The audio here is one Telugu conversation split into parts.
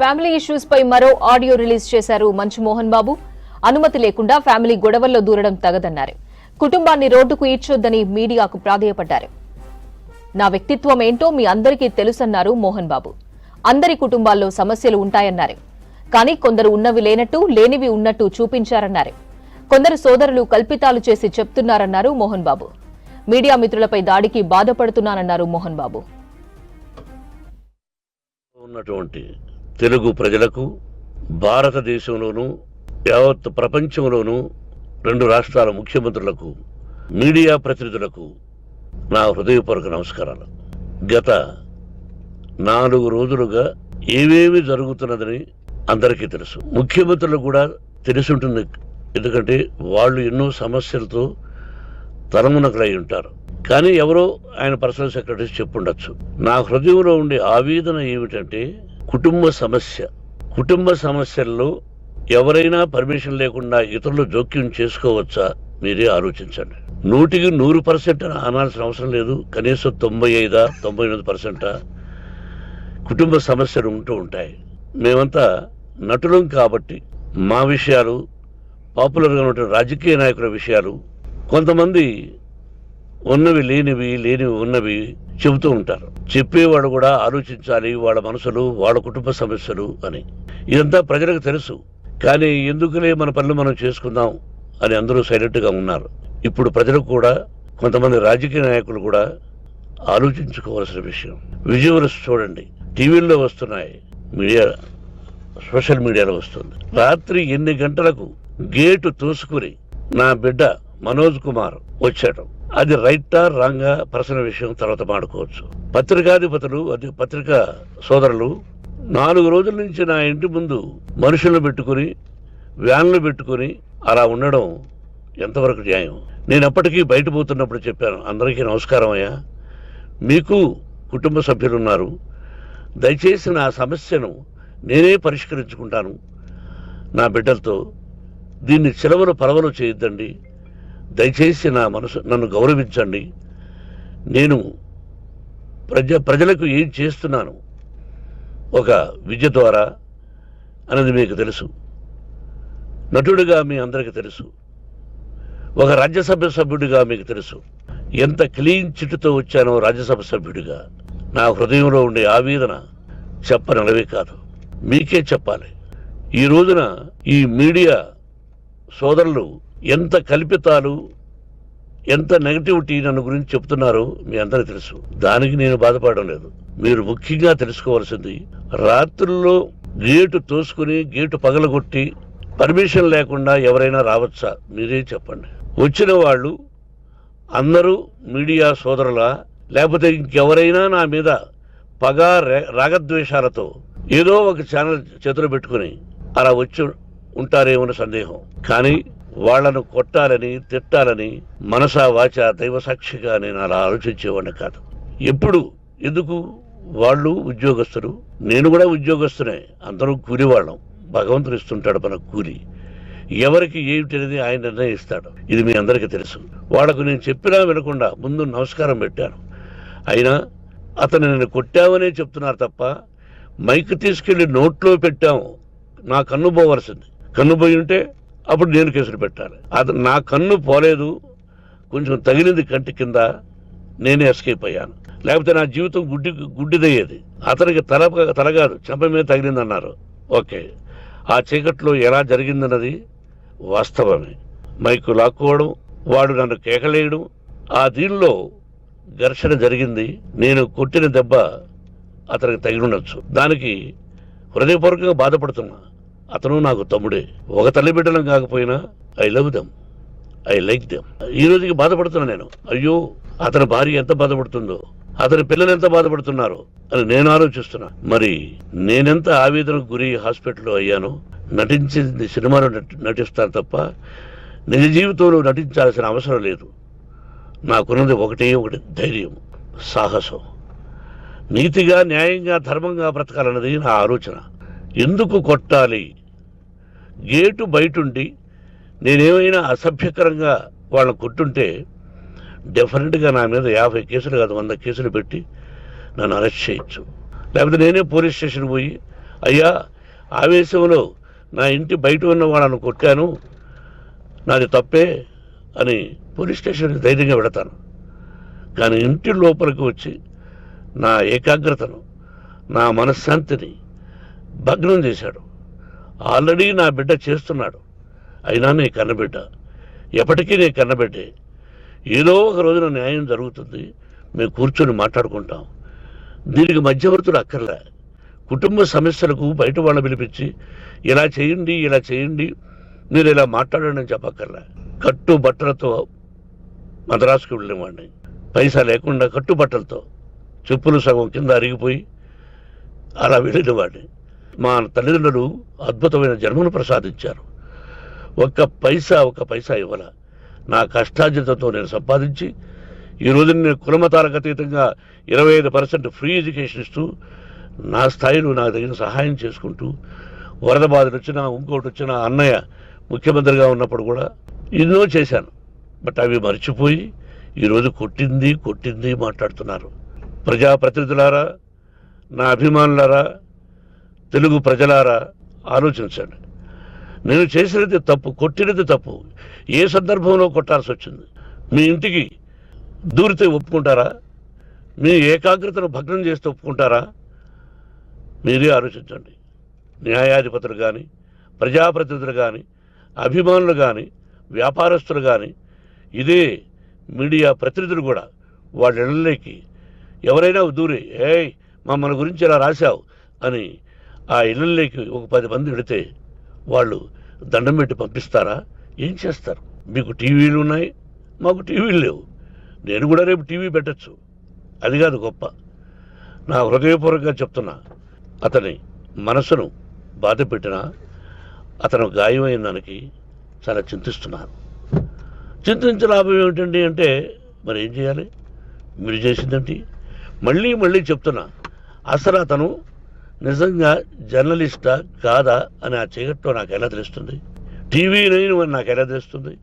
ఫ్యామిలీ ఇష్యూస్ పై మరో ఆడియో రిలీజ్ చేశారు మంచు మోహన్ బాబు. అనుమతి లేకుండా ఫ్యామిలీ గొడవల్లో దూరడం తగదన్నారు. కుటుంబాన్ని రోడ్డుకు ఈడ్చొద్దని మీడియాకు ప్రాధేయపడ్డారు. నా వ్యక్తిత్వం ఏంటో మీ అందరికీ తెలుసన్నారు మోహన్ బాబు. అందరి కుటుంబాల్లో సమస్యలు ఉంటాయన్నారు. కానీ కొందరు ఉన్నవి లేనట్టు, లేనివి ఉన్నట్టు చూపించారన్నారు. కొందరు సోదరులు కల్పితాలు చేసి చెప్తున్నారన్నారు మోహన్ బాబు. మీడియా మిత్రులపై దాడికి బాధపడుతున్నానన్నారు మోహన్ బాబు. ఉన్నటువంటి తెలుగు ప్రజలకు, భారతదేశంలోనూ యావత్ ప్రపంచంలోనూ 2 రాష్ట్రాల ముఖ్యమంత్రులకు, మీడియా ప్రతినిధులకు నా హృదయపూర్వక నమస్కారాలు. గత 4 రోజులుగా ఏవేమి జరుగుతున్నదని అందరికీ తెలుసు. ముఖ్యమంత్రులకు కూడా తెలుసుంటుంది. ఎందుకంటే వాళ్ళు ఎన్నో సమస్యలతో తలమునకలై ఉంటారు. కానీ ఎవరో ఆయన పర్సనల్ సెక్రటరీస్ చెప్పుండొచ్చు. నా హృదయంలో ఉండే ఆవేదన ఏమిటంటే కుటుంబ సమస్యల్లో ఎవరైనా పర్మిషన్ లేకుండా ఇతరులు జోక్యం చేసుకోవచ్చా? మీరే ఆలోచించండి. 100% అనాల్సిన అవసరం లేదు. కనీసం 95-99% కుటుంబ సమస్యలు ఉంటూ ఉంటాయి. మేమంతా నటులం కాబట్టి మా విషయాలు, పాపులర్గా ఉన్న రాజకీయ నాయకుల విషయాలు, కొంతమంది ఉన్నవి లేనివి, లేనివి ఉన్నవి చెబుతూ ఉంటారు. చెప్పేవాడు కూడా ఆలోచించాలి, వాళ్ళ మనసులు, వాళ్ళ కుటుంబ సమస్యలు అని. ఇదంతా ప్రజలకు తెలుసు. కానీ ఎందుకులే మన పనులు మనం చేసుకుందాం అని అందరూ సైలెంట్గా ఉన్నారు. ఇప్పుడు ప్రజలకు కూడా, కొంతమంది రాజకీయ నాయకులు కూడా ఆలోచించుకోవాల్సిన విషయం. విజువల్స్ చూడండి, టీవీల్లో వస్తున్నాయి, సోషల్ మీడియాలో వస్తుంది. రాత్రి 8 గంటలకు గేటు తోసుకుని నా బిడ్డ మనోజ్ కుమార్ వచ్చాడు. అది రైటా రాంగా పర్సనల్ విషయం, తర్వాత మాడుకోవచ్చు. పత్రికాధిపతులు, పత్రికా సోదరులు 4 రోజుల నుంచి నా ఇంటి ముందు మనుషులను పెట్టుకుని, వ్యాన్లు పెట్టుకుని అలా ఉండడం ఎంతవరకు న్యాయం? నేను అప్పటికీ బయట పోతున్నప్పుడు చెప్పాను, అందరికీ నమస్కారం అయ్యా, మీకు కుటుంబ సభ్యులు ఉన్నారు, దయచేసి నా సమస్యను నేనే పరిష్కరించుకుంటాను నా బిడ్డలతో, దీన్ని చిలవలు పరవలు చేయొద్దండి, దయచేసి నన్ను గౌరవించండి, నేను ప్రజలకు ఏం చేస్తున్నాను ఒక విద్య ద్వారా అనేది మీకు తెలుసు, నటుడిగా మీ అందరికీ తెలుసు, ఒక రాజ్యసభ సభ్యుడిగా మీకు తెలుసు, ఎంత క్లీన్ చిట్టుతో వచ్చానో రాజ్యసభ సభ్యుడిగా. నా హృదయంలో ఉండే ఆవేదన చెప్పనలవే కాదు, మీకే చెప్పాలి. ఈ రోజున ఈ మీడియా సోదరులు ఎంత కల్పితాలు, ఎంత నెగటివిటీ నన్ను గురించి చెప్తున్నారో మీ అందరికీ తెలుసు. దానికి నేను బాధపడడం లేదు. మీరు ముఖ్యంగా తెలుసుకోవాల్సింది, రాత్రుల్లో గేటు తోసుకుని, గేటు పగలగొట్టి పర్మిషన్ లేకుండా ఎవరైనా రావచ్చా? మీరే చెప్పండి. వచ్చిన వాళ్ళు అందరూ మీడియా సోదరులా, లేకపోతే ఇంకెవరైనా నా మీద పగ, రాగద్వేషాలతో ఏదో ఒక ఛానల్ చేతులు పెట్టుకుని అలా వచ్చి ఉంటారేమో సందేహం. కానీ వాళ్లను కొట్టాలని, తిట్టాలని మనసా వాచ దైవ సాక్షిగా నేను అలా ఆలోచించేవాడిని కాదు. ఎందుకు? వాళ్ళు ఉద్యోగస్తులు, నేను కూడా ఉద్యోగస్తునే, అందరూ కూలివాళ్ళం. భగవంతుడు ఇస్తుంటాడు మనకు కూలి. ఎవరికి ఏమిటి అనేది ఆయన నిర్ణయిస్తాడు. ఇది మీ అందరికీ తెలుసు. వాళ్లకు నేను చెప్పినా వినకుండా ముందు నమస్కారం పెట్టాను. అయినా అతను నేను కొట్టామనే చెప్తున్నారు తప్ప, మైక్ తీసుకెళ్లి నోట్లో పెట్టాము, నా కన్ను పోవలసింది. కన్ను పోయి ఉంటే అప్పుడు నేను కేసులు పెట్టాలి. అది నా కన్ను పోలేదు, కొంచెం తగిలింది కంటి కింద, నేనే ఎస్కేప్ అయ్యాను. లేకపోతే నా జీవితం గుడ్డిదయ్యేది. అతనికి తల కాదు, చెంప మీద తగిలిందన్నారు. ఓకే, ఆ చీకట్లో ఎలా జరిగిందన్నది వాస్తవమే. మైకు లాక్కోవడం, వాడు నన్ను కేకలేయడం, ఆ దీనిలో ఘర్షణ జరిగింది. నేను కొట్టిన దెబ్బ అతనికి తగిలి ఉండొచ్చు. దానికి హృదయపూర్వకంగా బాధపడుతున్నా. అతను నాకు తమ్ముడే. ఒక తల్లి బిడ్డలం కాకపోయినా I love them, I like them. ఈ రోజుకి బాధపడుతున్నా నేను. అయ్యో, అతని భార్య ఎంత బాధపడుతుందో, అతని పిల్లలు ఎంత బాధపడుతున్నారో అని నేను ఆలోచిస్తున్నా. మరి నేనెంత ఆవేదనకు గురి హాస్పిటల్లో అయ్యానో. నటించింది సినిమాలో నటిస్తాను తప్ప నిజ జీవితంలో నటించాల్సిన అవసరం లేదు. నాకున్నది ఒకటి ధైర్యం, సాహసం. నీతిగా, న్యాయంగా, ధర్మంగా బ్రతకాలన్నది నా ఆలోచన. ఎందుకు కొట్టాలి? గేటు బయటుండి నేనేమైనా అసభ్యకరంగా వాళ్ళని కొట్టుంటే డెఫినెట్గా నా మీద 50 కేసులు కాదు 100 కేసులు పెట్టి నన్ను అరెస్ట్ చేయొచ్చు. లేకపోతే నేనే పోలీస్ స్టేషన్ పోయి అయ్యా ఆవేశంలో నా ఇంటి బయట ఉన్న వాళ్ళను కొట్టాను, నాది తప్పే అని పోలీస్ స్టేషన్కి ధైర్యంగా పెడతాను. కానీ ఇంటి లోపలికి వచ్చి నా ఏకాగ్రతను, నా మనశ్శాంతిని భగ్నం చేశాడు. ఆల్రెడీ నా బిడ్డ చేస్తున్నాడు, అయినా నీ కన్నబిడ్డ, ఎప్పటికీ నీ కన్నబిడ్డే. ఏదో ఒక రోజున న్యాయం జరుగుతుంది, మేము కూర్చొని మాట్లాడుకుంటాం. దీనికి మధ్యవర్తులు అక్కర్లే. కుటుంబ సమస్యలకు బయట వాళ్ళని పిలిపించి ఇలా చేయండి మీరు ఇలా మాట్లాడండి అని చెప్పక్కర్లే. కట్టు బట్టలతో మద్రాసుకు వెళ్ళేవాడిని, పైసా లేకుండా కట్టుబట్టలతో, చెప్పులు సగం కింద అరిగిపోయి అలా వెళ్ళిన వాడిని. మా తల్లిదండ్రులు అద్భుతమైన జన్మను ప్రసాదించారు. ఒక్క పైసా ఇవ్వాల. నా కష్టార్జితంతో నేను సంపాదించి ఈరోజు నేను కులమతాలకు అతీతంగా 25% ఫ్రీ ఎడ్యుకేషన్ ఇస్తూ, నా స్థాయిలో నాకు తగిన సహాయం చేసుకుంటూ, వరద బాధలు వచ్చినా ఇంకోటి వచ్చినా అన్నయ్య ముఖ్యమంత్రిగా ఉన్నప్పుడు కూడా ఎన్నో చేశాను. బట్ అవి మర్చిపోయి ఈరోజు కొట్టింది మాట్లాడుతున్నారు. ప్రజాప్రతినిధులారా, నా అభిమానులారా, తెలుగు ప్రజలారా ఆలోచించండి. నేను చేసినది తప్పు, కొట్టినది తప్పు. ఏ సందర్భంలో కొట్టాల్సి వచ్చింది? మీ ఇంటికి దూరితే ఒప్పుకుంటారా? మీ ఏకాగ్రతను భగ్నం చేస్తే ఒప్పుకుంటారా? మీరే ఆలోచించండి. న్యాయాధిపతులు కానీ, ప్రజాప్రతినిధులు కానీ, అభిమానులు కానీ, వ్యాపారస్తులు కానీ, ఇదే మీడియా ప్రతినిధులు కూడా వాళ్ళ ఇళ్ళలోకి ఎవరైనా దూరి మమ్మల్ని గురించి ఇలా రాశావు అని ఆ ఇళ్ళలోకి ఒక 10 మంది వెళితే వాళ్ళు దండం పెట్టి పంపిస్తారా? ఏం చేస్తారు? మీకు టీవీలు ఉన్నాయి, మాకు టీవీలు లేవు. నేను కూడా రేపు టీవీ పెట్టచ్చు. అది కాదు గొప్ప. నా హృదయపూర్వకంగా చెప్తున్నా, అతని మనసును బాధ పెట్టినా, అతను గాయమైన దానికి చాలా చింతిస్తున్నాను. చింతించే లాభం ఏమిటండి అంటే మరి ఏం చేయాలి? మీరు చేసిందంటే మళ్ళీ చెప్తున్నా, అసలు అతను నిజంగా జర్నలిస్టా కాదా అని ఆ చీకట్లో నాకు ఎలా తెలుస్తుంది? టీవీ 9 అని నాకు ఎలా తెలుస్తుంది?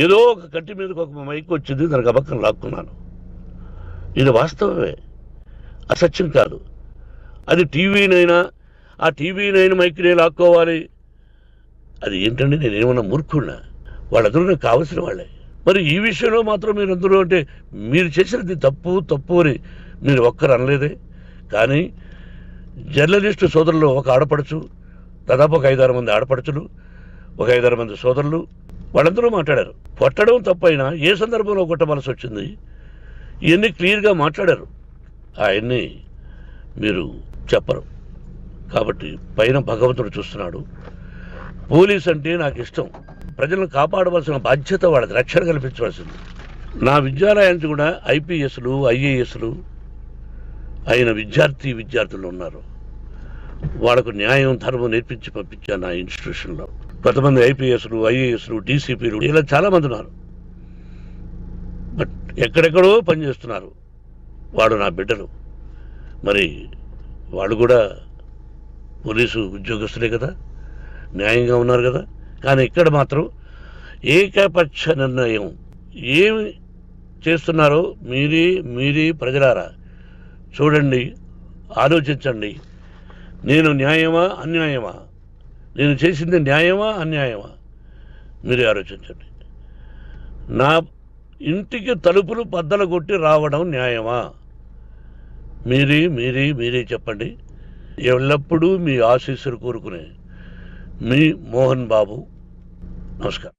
ఏదో ఒక కంటి మీదకి ఒక మైక్ వచ్చింది, దానికి అబక్కం లాక్కున్నాను. ఇది వాస్తవమే, అసత్యం కాదు. అది టీవీ 9, ఆ టీవీ 9 మైక్నే లాక్కోవాలి. అది ఏంటండి? నేనేమన్నా మూర్ఖుడినా? వాళ్ళందరూ నాకు కావలసిన వాళ్ళే. మరి ఈ విషయంలో మాత్రం మీరందరూ అంటే మీరు చేసినది తప్పు అని మీరు ఒక్కరు అనలేదే. కానీ జర్నలిస్టు సోదరులు ఒక ఆడపడుచు, దాదాపు ఒక 5-6 మంది ఆడపడుచులు, ఒక 5-6 మంది సోదరులు, వాళ్ళందరూ మాట్లాడారు. కొట్టడం తప్పైనా ఏ సందర్భంలో కొట్టవలసి వచ్చింది ఇవన్నీ క్లియర్గా మాట్లాడారు. ఆయన్ని మీరు చెప్పరు. కాబట్టి పైన భగవంతుడు చూస్తున్నాడు. పోలీస్ అంటే నాకు ఇష్టం. ప్రజలను కాపాడవలసిన బాధ్యత వాళ్ళది, రక్షణ కల్పించవలసింది. నా విద్యాలయానికి కూడా ఐపీఎస్లు, ఐఏఎస్లు అయిన విద్యార్థులు ఉన్నారు. వాళ్ళకు న్యాయం, ధర్మం నేర్పించి పంపించాను నా ఇన్స్టిట్యూషన్లో. కొంతమంది ఐపీఎస్లు, ఐఏఎస్లు, డీసీపీలు ఇలా చాలామంది ఉన్నారు. బట్ ఎక్కడెక్కడో పనిచేస్తున్నారు. వాడు నా బిడ్డలు. మరి వాళ్ళు కూడా పోలీసు ఉద్యోగస్తులే కదా, న్యాయంగా ఉన్నారు కదా. కానీ ఇక్కడ మాత్రం ఏకపక్ష నిర్ణయం ఏమి చేస్తున్నారో మీరే ప్రజలారా చూడండి, ఆలోచించండి. నేను న్యాయమా అన్యాయమా? నేను చేసింది న్యాయమా అన్యాయమా? మీరే ఆలోచించండి. నా ఇంటికి తలుపులు బద్దలు కొట్టి రావడం న్యాయమా? మీరే చెప్పండి. ఎల్లప్పుడూ మీ ఆశీస్సులు కోరుకునే మీ మోహన్ బాబు. నమస్కారం.